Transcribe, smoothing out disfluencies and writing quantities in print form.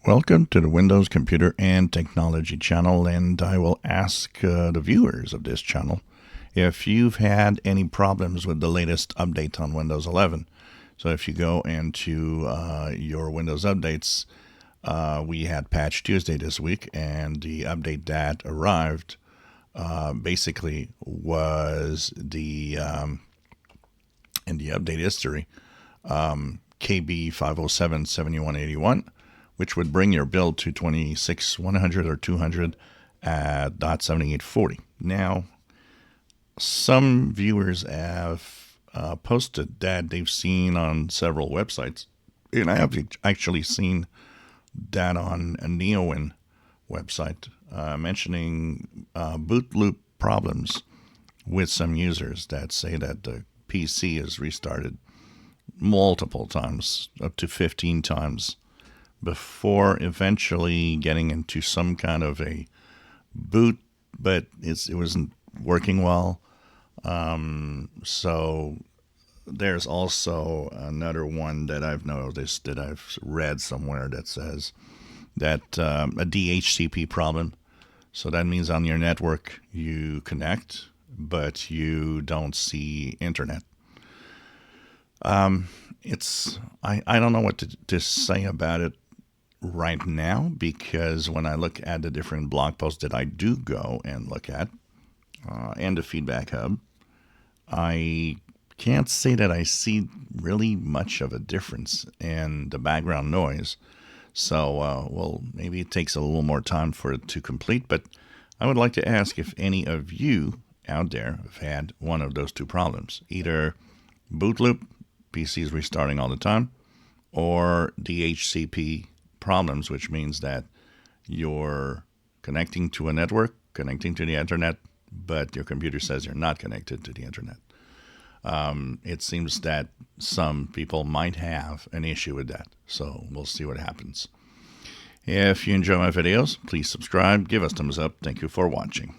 Welcome to the Windows Computer and Technology channel, and I will ask the viewers of this channel if you've had any problems with the latest update on Windows 11. So if you go into your Windows updates, we had Patch Tuesday this week, and the update that arrived basically was the in the update history, KB 507-7181, which would bring your build to 26.100 or 200 at .7840. Now, some viewers have posted that they've seen on several websites, and I have actually seen that on a Neowin website, mentioning boot loop problems with some users that say that the PC is restarted multiple times, up to 15 times, before eventually getting into some kind of a boot, but it wasn't working well. So there's also another one that I've noticed, that I've read somewhere, that says that a DHCP problem. So that means on your network you connect, but you don't see internet. I don't know what to say about it right now, because when I look at the different blog posts that I do go and look at, and the feedback hub, I can't say that I see really much of a difference in the background noise. So, well, maybe it takes a little more time for it to complete, but I would like to ask if any of you out there have had one of those two problems, either boot loop, PCs restarting all the time, or DHCP problems, which means that you're connecting to a network, connecting to the internet, but your computer says you're not connected to the internet. It seems that some people might have an issue with that, so we'll see what happens. If you enjoy my videos, please subscribe, give us thumbs up. Thank you for watching.